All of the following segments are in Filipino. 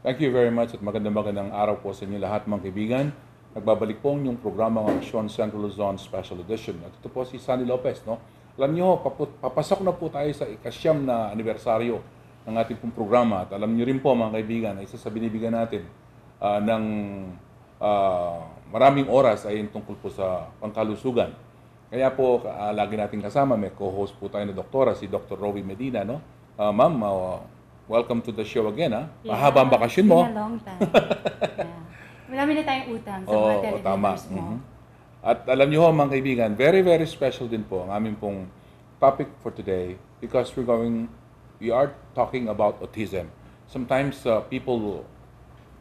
Thank you very much at magandang araw po sa inyo lahat mga kaibigan. Nagbabalik po ang inyong programa ng Aksyon Central Luzon Special Edition. At ito po si Sunny Lopez. No? Alam niyo, papasok na po tayo sa ikasyam na anibersaryo ng ating pong programa. At alam niyo rin po mga kaibigan, isa sa binibigyan natin ng maraming oras ay tungkol po sa pangkalusugan. Kaya po, lagi natin kasama, may co-host po tayo na doktora, si Dr. Rowie Medina. No? Ma'am, welcome to the show again. Yeah, Mahaba ang bakasyon mo. It's been a long time. Yeah. Marami na tayong utang sa mga televiewers mo. At alam niyo ho mga kaibigan, very very special din po ang aming pong topic for today because we are talking about autism. Sometimes people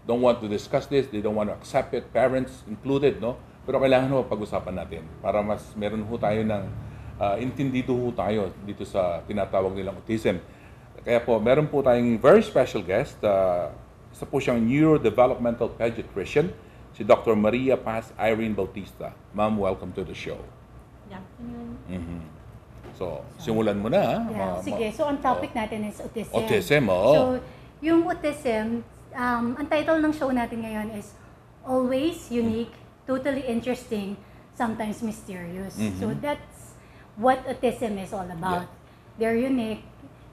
don't want to discuss this, they don't want to accept it, parents included, no? Pero kailangan ho pag-usapan natin para mas meron ho tayo ng intindido ho tayo dito sa tinatawag nilang autism. Kaya po, meron po tayong very special guest. Isa po siyang neurodevelopmental pediatrician, si Dr. Maria Paz Irene Bautista. Ma'am, welcome to the show. Good afternoon. So, simulan mo na. Yeah, sige, so ang topic natin is autism. Autism, oo. So, yung autism, ang title ng show natin ngayon is Always Unique, Totally Interesting, Sometimes Mysterious. So that's what autism is all about. Yeah. They're unique,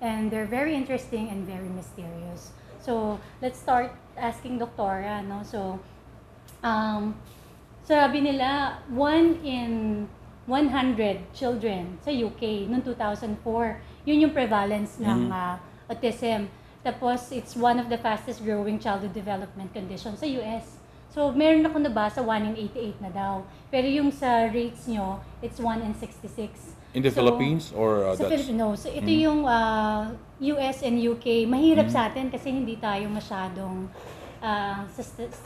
and they're very interesting and very mysterious. So, let's start asking Doktora, no? So, sabi nila, 1 in 100 children sa UK noong 2004, yun yung prevalence ng autism. Tapos, it's one of the fastest growing childhood development conditions sa US. So, meron ako nabasa 1 in 88 na daw. Pero yung sa rates nyo, it's 1 in 66. In the Philippines or sa Philippines? So, ito yung US and UK. Mahirap sa atin kasi hindi tayo masyadong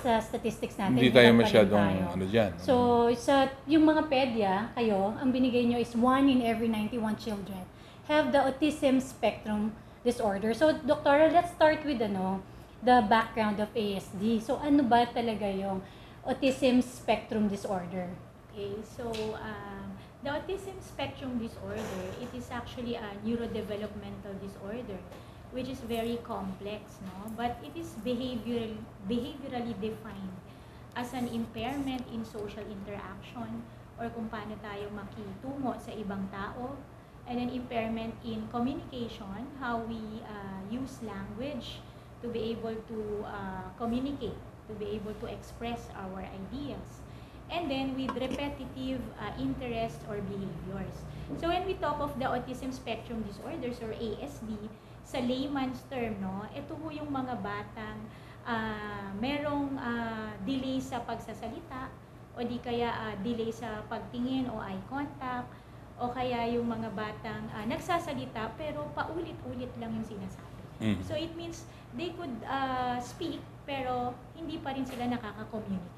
sa statistics natin. Hindi tayo masyadong ano dyan. So, yung mga pedya, kayo, ang binigay nyo is 1 in every 91 children have the autism spectrum disorder. So, Doktora, let's start with the background of ASD. So, ano ba talaga yung autism spectrum disorder? Okay, so the autism spectrum disorder, it is actually a neurodevelopmental disorder, which is very complex, no? But it is behaviorally defined as an impairment in social interaction or kung paano tayo makitungo sa ibang tao, and an impairment in communication, how we use language to be able to communicate, to be able to express our ideas. And then with repetitive interests or behaviors. So when we talk of the autism spectrum disorders or ASD, sa layman's term, no, ito po yung mga batang merong delay sa pagsasalita o di kaya delay sa pagtingin o eye contact o kaya yung mga batang nagsasalita pero paulit-ulit lang yung sinasabi. So it means they could speak pero hindi pa rin sila nakaka-communicate.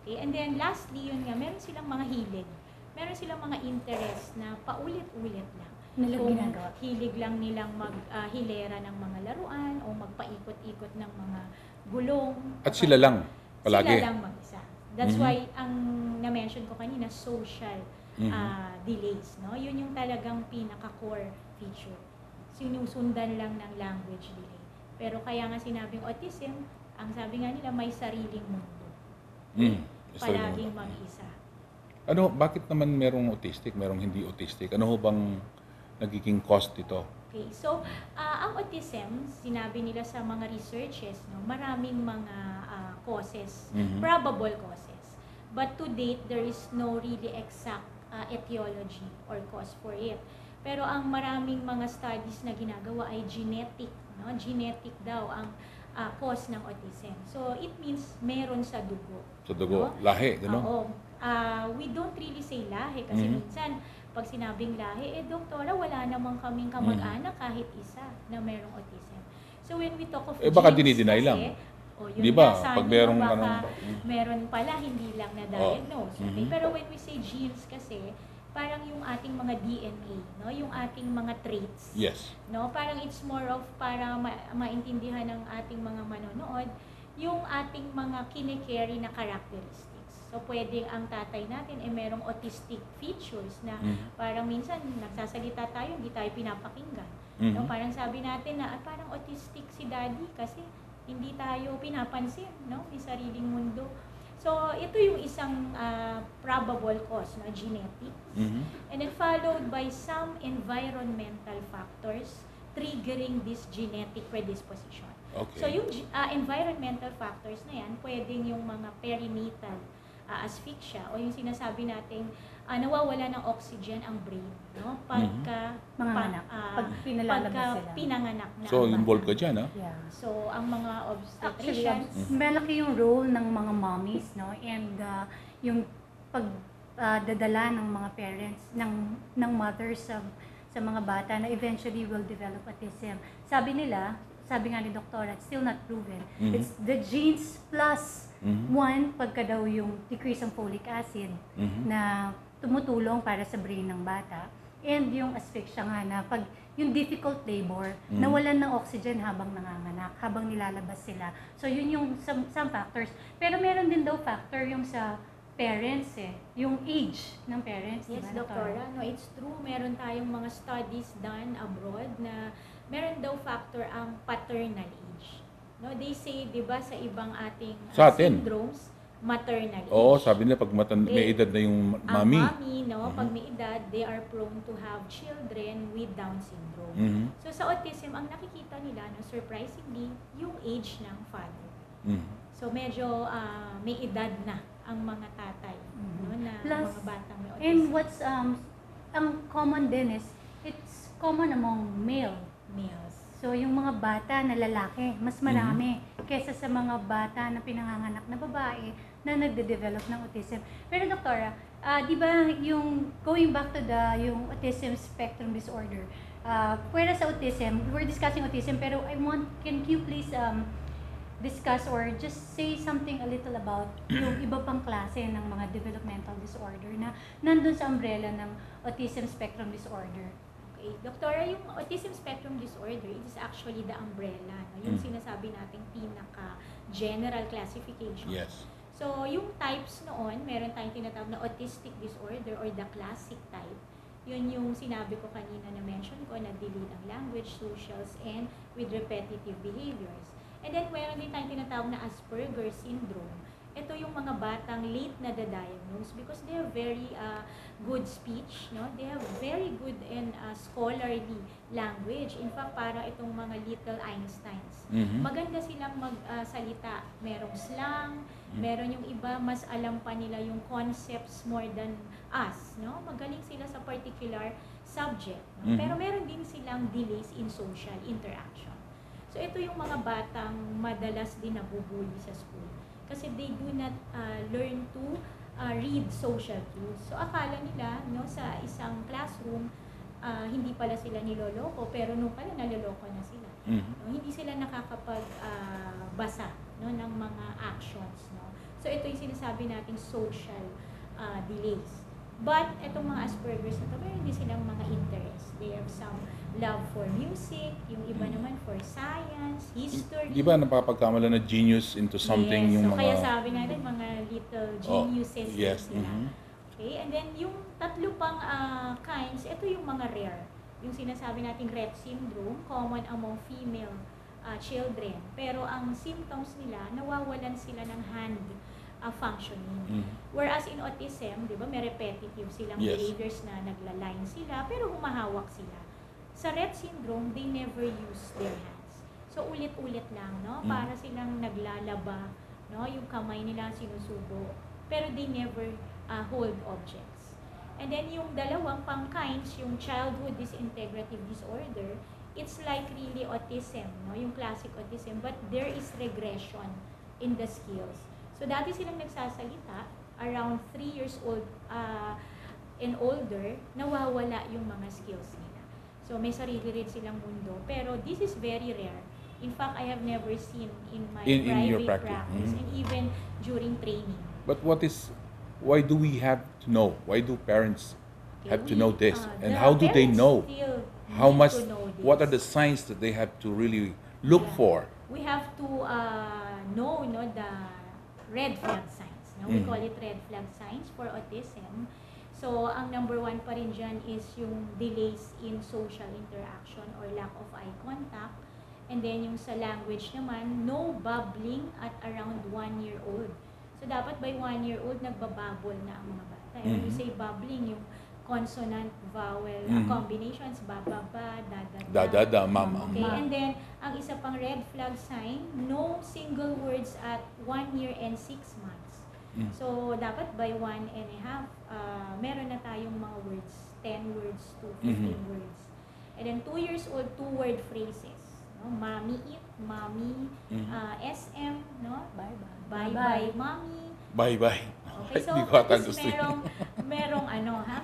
Okay? And then lastly, yun nga, meron silang mga hilig. Meron silang mga interest na paulit-ulit lang. Kung hilig lang nilang maghilera ng mga laruan o magpaikot-ikot ng mga gulong. At sila lang palagi. Sila lang mag-isa. That's why ang na-mention ko kanina, social delays. No? Yun yung talagang pinaka-core feature. Sinusundan lang ng language delay. Pero kaya nga sinabing autism, ang sabi nga nila may sariling mundo. Palaging mag-isa. Ano, bakit naman merong autistic, merong hindi autistic? Ano ho bang nagiging cost ito? Okay, so ang autism, sinabi nila sa mga researches, no, maraming mga causes, probable causes. But to date, there is no really exact etiology or cause for it. Pero ang maraming mga studies na ginagawa ay genetic, no? Genetic daw ang cause ng autism. So it means meron sa dugo. Sa dugo, no? Lahi, gano'n? Oo. We don't really say lahi kasi minsan pag sinabing lahi, doktora, wala namang kaming kamag-anak kahit isa na merong autism. So when we talk of genes, baka dinideny lang. Yun di ba? Pag merong meron pala, hindi lang na-diagnose. Okay? Pero when we say genes kasi, parang yung ating mga DNA, no? Yung ating mga traits. Yes. No? Parang it's more of para maintindihan ng ating mga manonood, yung ating mga kine-carry na characteristics. So, pwedeng ang tatay natin ay merong autistic features na parang minsan nagsasalita tayo, hindi tayo pinapakinggan. No? Parang sabi natin na parang autistic si daddy kasi Hindi tayo pinapansin, no? May sariling mundo. So, ito yung isang probable cause, no? Genetics. And then followed by some environmental factors triggering this genetic predisposition. Okay. So, yung environmental factors na yan, pwedeng yung mga perinatal asphyxia o yung sinasabi nating nawawala ng oxygen ang brain, no? Pagka Manganganak. Pag pinalalabas pagka sila. pinanganak na So, ang bata. involved ka dyan, ha? Yeah. So, ang mga Actually, obstetricians, malaki yung role ng mga mommies, no? And yung pagdadala ng mga parents, ng mothers sa mga bata na eventually will develop autism. Sabi nga ni doktora, it's still not proven. It's the genes plus one, pagka daw yung decrease ng folic acid na tumutulong para sa brain ng bata. And yung asphyxia nga na pag yung difficult labor, nawalan ng oxygen habang nanganganak, habang nilalabas sila. So yun yung some factors. Pero meron din daw factor yung sa parents yung age ng parents. yes, diba, doktora, no, it's true. Meron tayong mga studies done abroad na meron daw factor ang paternal age. No, they say, 'di ba, sa ibang ating Sa atin. syndromes, maternal age. Oo, sabi nila pag may edad na yung mami. Ang mami, no, pag may edad, they are prone to have children with Down syndrome. So sa autism, ang nakikita nila, no, surprisingly, yung age ng father. So medyo may edad na ang mga tatay, no, na Plus, mga batang may autism. And what's ang common din is it's common among males. So yung mga bata na lalaki, mas marami kaysa sa mga bata na pinanganganak na babae na nagde-develop ng autism. Pero doktora, di ba yung going back to yung autism spectrum disorder, pwera sa autism, we're discussing autism, pero can you please discuss or just say something a little about yung iba pang klase ng mga developmental disorder na nandun sa umbrella ng autism spectrum disorder? Okay, doktora, yung autism spectrum disorder, it is actually the umbrella, no? Yung sinasabi nating pinaka-general classification. Yes. So, yung types noon, meron tayong tinatawag na autistic disorder or the classic type. Yun yung sinabi ko kanina na mention ko na delay ng language, socials, and with repetitive behaviors. And then, meron din tayong tinatawag na Asperger syndrome. Ito yung mga batang late na diagnose because they have very good speech, no? They have very good and scholarly language. In fact, para itong mga little Einsteins. Maganda silang magsalita. Merong slang, meron yung iba, mas alam pa nila yung concepts more than us, no? Magaling sila sa particular subject, no? Pero meron din silang delays in social interaction. So, ito yung mga batang madalas din nabubuli sa school. Kasi they do not learn to read social cues. So, akala nila, no, sa isang classroom, hindi pala sila niloloko, pero nung pala naloloko na sila. No, hindi sila nakakapag-basa, no, ng mga actions. No? So, ito yung sinasabi nating social delays. But, itong mga Asperger's na ito, meron din silang mga interest. They have some love for music, yung iba naman for science, history. Di ba napapagkamala na genius into something yes, yung so mga... kaya sabi natin, mga little geniuses yes. sila. Okay, and then yung tatlo pang kinds, ito yung mga rare. Yung sinasabi nating Rett syndrome, common among female children. Pero ang symptoms nila, nawawalan sila ng hand functioning. Whereas in autism, di ba, may repetitive silang behaviors na nagla-line sila, pero humahawak sila. Sa Rett syndrome, they never use their hands. So, ulit-ulit lang, no? Para silang naglalaba, no? Yung kamay nila sinusubo. Pero they never hold objects. And then, yung dalawang pang kinds, yung childhood disintegrative disorder, it's like really autism, no? Yung classic autism, but there is regression in the skills. So, dati silang nagsasalita, around 3 years old and older, nawawala yung mga skills nila. So, may sarili rin silang mundo. Pero, this is very rare. In fact, I have never seen in my private practice and even during training. But why do we have to know? Why do parents have to know this? And how do they know? How much, what are the signs that they have to really look for? We have to know, no, the red flag signs. No? We call it red flag signs for autism. So, ang number one pa rin dyan is yung delays in social interaction or lack of eye contact. And then yung sa language naman, no babbling at around 1 year old. So dapat by 1 year old, nagbababble na ang mga bata. And when you say babbling, yung consonant, vowel combinations, bababa, Da, mama. Okay, and then, ang isa pang red flag sign, no single words at 1 year and 6 months. So, dapat by 1.5, meron na tayong mga words, 10 words to 15 words. And then 2 years old, 2-word phrases. No? Mommy eat, mommy, SM, no? Bye-bye. Bye-bye, mommy. Bye-bye. Okay, so Hindi ko ata at least gusto yun. merong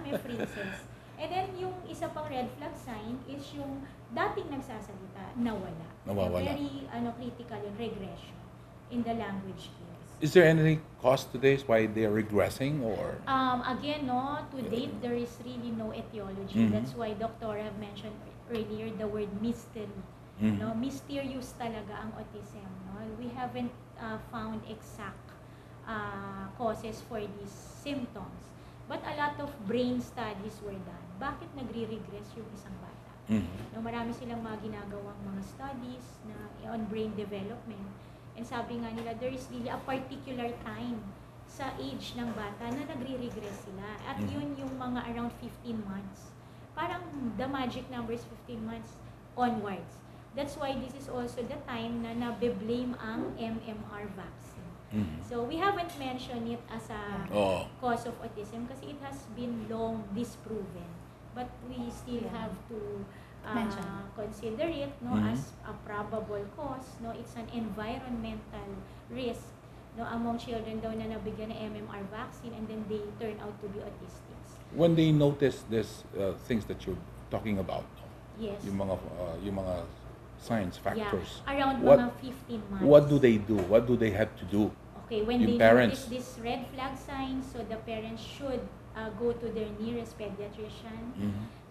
may phrases. And then, yung isa pang red flag sign is yung dating nagsasalita, nawala. Nawawala. Very critical yung regression in the language skills. Is there any cause to this why they are regressing or? Again, no, to date, there is really no etiology. That's why Dr. have mentioned earlier the word mystery. No, mysterious talaga ang autism. No? We haven't found exact causes for these symptoms. But a lot of brain studies were done. Bakit nagre-regress yung isang bata? No, marami silang mga ginagawang mga studies na on brain development. And sabi nga nila, there is really a particular time sa age ng bata na nagre-regress sila. At yun yung mga around 15 months. Parang the magic number is 15 months onwards. That's why this is also the time na nabe-blame ang MMR vaccine. So we haven't mentioned it as a cause of autism kasi it has been long disproven. But we still have to consider it as a probable cause. No, it's an environmental risk among children daw na nabigyan ng MMR vaccine and then they turn out to be autistics. When they notice this things that you're talking about, Yes. yung mga signs, factors. Yeah, around What- mga 15 months. What do they do? What do they have to do? Okay, when Yung they parents. notice this red flag signs, so the parents should go to their nearest pediatrician.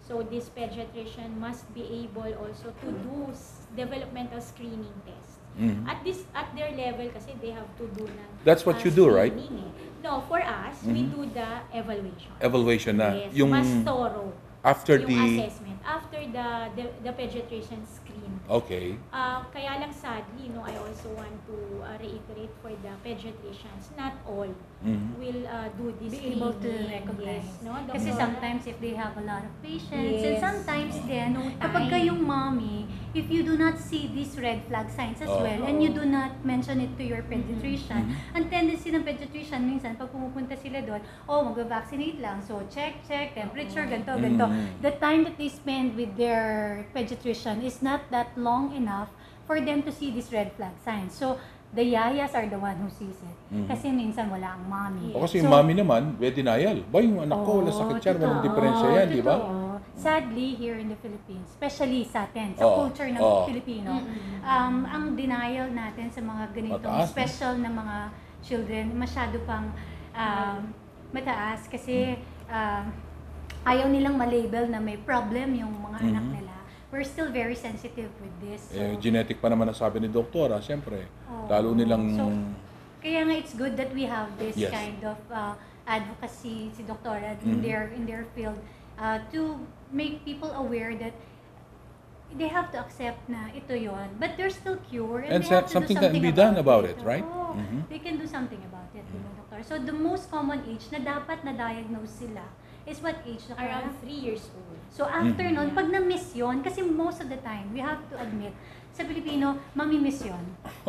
So this pediatrician must be able also to do developmental screening test. At their level kasi they have to do na. That's what you do, right? screening eh. No, for us, we do the evaluation. Evaluation na. Yes, Yung mas thorough. after yung the... assessment. After the pediatrician screen. Okay. Kaya lang sadly, I also want to reiterate for the pediatricians, not all will do this Be able to screening. recognize. Yes, no? Kasi Doctor? sometimes if they have a lot of patients, and Yes. sometimes then, No kapag time. kayong mommy, if you do not see these red flag signs as well, and you do not mention it to your pediatrician, ang tendency ng pediatrician minsan, pag pumupunta sila doon, mag-vaccinate lang, so check, temperature, ganito. The time that they spend with their pediatrician is not that long enough for them to see these red flag signs. So, the yayas are the one who sees it. Kasi minsan wala ang mommy. O kasi yung mami naman, may denial. Ba, yung anak ko, wala sakit yan, walang diferensya yan, di ba? Totoo. Sadly, here in the Philippines, especially sa atin, sa Oo. culture ng Oo. Pilipino, ang denial natin sa mga ganitong Mataas, special na mga children, masyado pang mataas kasi ayaw nilang malabel na may problem yung mga anak nila. We're still very sensitive with this. So, Genetic pa naman ang sabi ni doktora, siyempre. Oo. Lalo nilang... So, kaya nga it's good that we have this Yes. kind of advocacy, si Doktora, in their field, to make people aware that they have to accept na ito yon, but there's still cure and And they have to something do can something be done about it, Oo, right? They can do something about it, Doktor. So the most common age na dapat na-diagnose sila is what age, Doktor? Around 3 years old. So after nun, pag na-miss yun, kasi most of the time, we have to admit, sa Pilipino, mamimiss yun.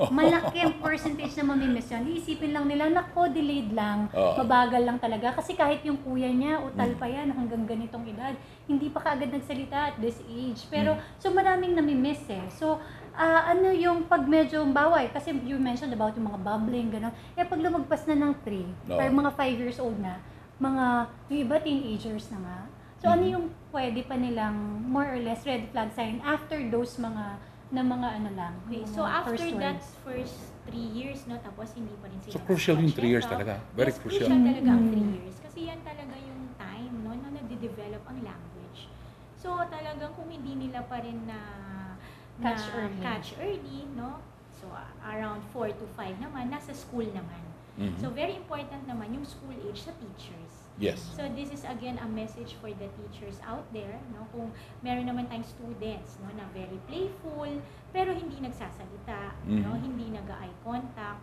Malaki ang percentage na mamimiss yun. Iisipin lang nila, nako, delayed lang, mabagal lang talaga. Kasi kahit yung kuya niya, utal pa yan hanggang ganitong edad, hindi pa kaagad nagsalita at this age. Pero, so maraming namimiss eh. So, ano yung pag medyo baway, kasi you mentioned about yung mga bubbling, gano'n. Pag lumagpas na ng 3, or mga 5 years old na, yung iba teenagers na nga. So ano yung pwede pa nilang more or less red flag sign after those mga ano lang. Okay, mga so after first that words. first 3 years, tapos hindi pa rin sila. So crucial yung 3 years check up. talaga. Very Yes, crucial. talaga ang 3 years. Kasi yan talaga yung time, na nade-develop ang language. So talagang kung hindi nila pa rin na Catch early. catch early, so around 4 to 5 naman, nasa school naman. So very important naman yung school age sa teachers. Yes. So this is again a message for the teachers out there, no? Kung meron naman tayong students, no, na very playful, pero hindi nagsasalita, no, hindi nag-eye contact,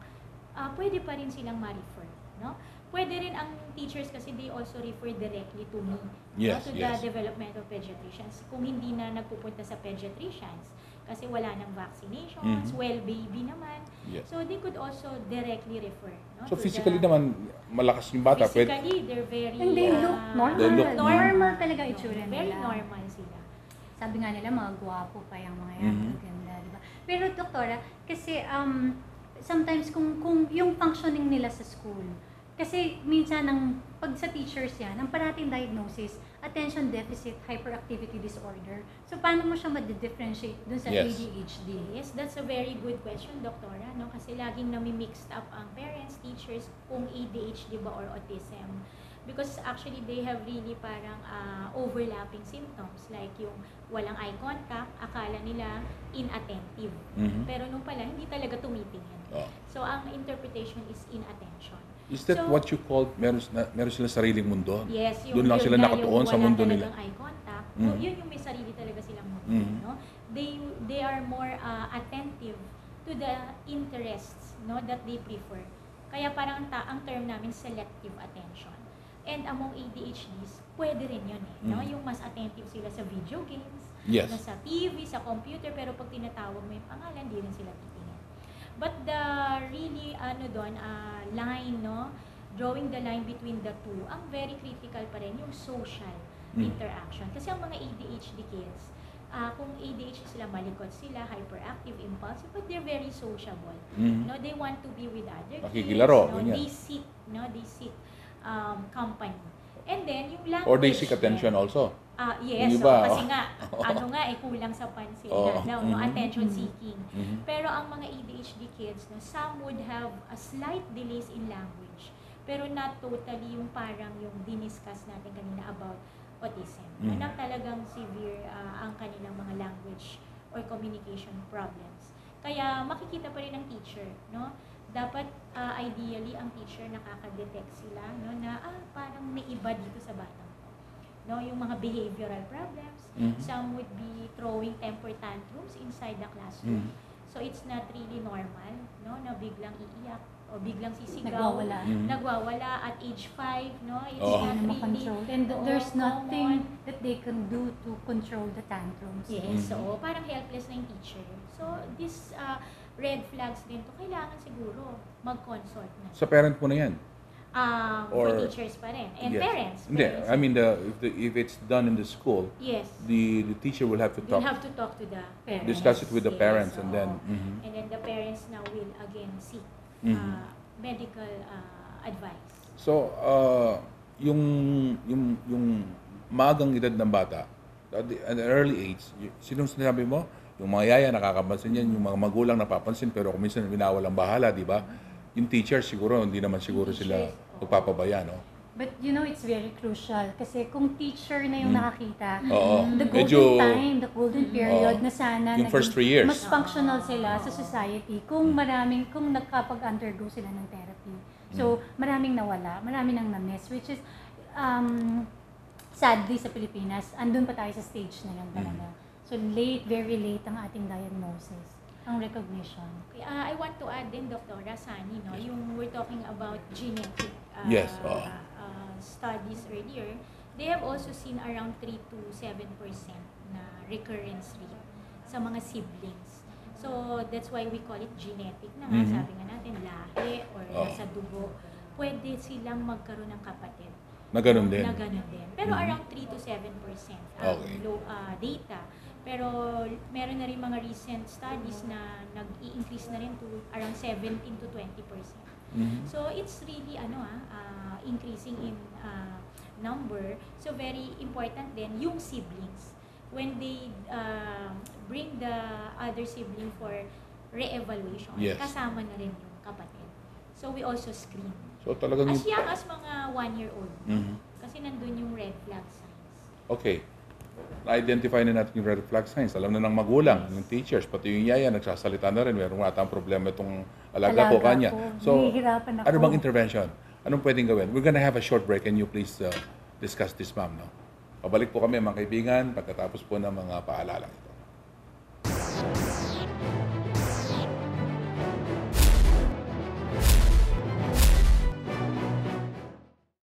pwede pa rin silang ma-refer, no? Pwede rin ang teachers kasi they also refer directly to me, Yes, no, to yes. the developmental pediatricians. Kung hindi na nagpupunta sa pediatricians kasi wala nang vaccinations, well baby naman. Yes. So they could also directly refer, no? So to physically the, naman, malakas yung bata. physically, they're very And they look normal. They look normal talaga itsura nila. very normal sila. Sabi nga nila, mga gwapo pa yung mga yan. Ganda, di ba? Pero doktora, kasi sometimes kung yung functioning nila sa school, kasi minsan pag sa teachers yan, ang parating diagnosis, attention deficit hyperactivity disorder. So paano mo siya ma-differentiate dun sa Yes. ADHD? Yes, that's a very good question, Doktora, no? Kasi laging nami-mixed up ang parents, teachers, kung ADHD ba or autism. Because actually, they have really parang overlapping symptoms. Like yung walang eye contact, akala nila inattentive. Pero nung pala, hindi talaga tumitingin. Oh. So, ang interpretation is inattention. Is that So, what you call, meron sila sariling mundo? Yes, Doon lang yun sila na nakatuon yung sa mundo wala nila. talagang eye contact. Mm. Yun yung may sarili talaga silang mundo. Mm. No? They are more attentive to the interests, no, that they prefer. Kaya parang ang term namin selective attention. And among ADHDs, pwede rin yun eh. No? Yung mas attentive sila sa video games, Yes. na sa TV, sa computer, pero pag tinatawag mo yung pangalan, di rin sila titingin. But the really, line, no? Drawing the line between the two, ang very critical pa rin yung social interaction. Kasi ang mga ADHD kids, kung ADHD sila, malikot sila, hyperactive, impulsive, but they're very sociable. No, they want to be with other kids. Nakikilaro, No? ganyan. They seek company. And then, yung language. Or they seek attention din. also. Yes, Yung iba, kasi nga, kulang sa pansin Oo. no, attention seeking. Pero ang mga ADHD kids, no, some would have a slight delays in language, pero not totally yung parang yung diniscuss natin kanina about autism. Na talagang severe ang kanilang mga language or communication problems. Kaya makikita pa rin ng teacher, no? Dapat ideally ang teacher nakaka-detect sila, no, na parang may iba dito sa batang to. No, yung mga behavioral problems, some would be throwing temper tantrums inside the classroom. So it's not really normal, no, na biglang iiyak o biglang sisigaw, nagwawala at age 5, no? It's not really Control. And there's common. nothing that they can do to control the tantrums. Yes, so parang helpless na yung teacher. So this red flags din to, kailangan siguro mag-consult na. Sa parent mo na yan? For Or- teachers pa rin. And Yes. parents. Hindi, parents. I mean, if it's done in the school, Yes. the teacher will have to You'll talk, have to talk to the parents. discuss it with the Yes, parents, and oo. then, And then the parents now will again seek medical advice. So, yung magang edad ng bata, at an early age, sinong sinabi mo? Yung mga yaya nakakapansin yan, yung mga magulang napapansin, pero kung minsan binawalang bahala, di ba? Yung teacher siguro, hindi naman siguro sila magpapabaya, no? But it's very crucial kasi kung teacher na yung nakakita, Oo. the golden Medyo- time, the golden period Oo. na sana Yung first 3 years. mas functional sila sa society kung nagkapag-undergo sila ng therapy. So, maraming nawala, maraming nang na-miss, which is sadly sa Pilipinas, andun pa tayo sa stage na yan talaga. So, very late ang ating diagnosis, ang recognition. Okay, I want to add din, Dr. Sani, no, yung we're talking about genetic Yes, studies earlier, they have also seen around 3 to 7% na recurrence rate sa mga siblings. So, that's why we call it genetic na nga, sabi nga natin, lahi or nasa dugo. Pwede silang magkaroon ng kapatid. Na ganun din. Na ganun din. Pero around 3 to 7% ang Okay. data. Pero meron na rin mga recent studies na nag-i-increase na rin to around 17 to 20%. So it's really increasing in number. So very important din yung siblings. When they bring the other sibling for re-evaluation, Yes. kasama na rin yung kapatid. So we also screen. So talagang As young as mga 1-year-old. Mhm. Kasi nandun yung red flag signs. Okay. na-identify na natin yung red flag signs. Alam na ng magulang, yung teachers, pati yung yaya, nagsasalita na rin. Meron nga atang problema itong alaga ko kanya. So, Nahihirapan ako. ano bang intervention? Anong pwedeng gawin? We're gonna have a short break. Can you please discuss this, ma'am? No? Pabalik po kami, mga kaibigan, pagkatapos po ng mga paalalang ito.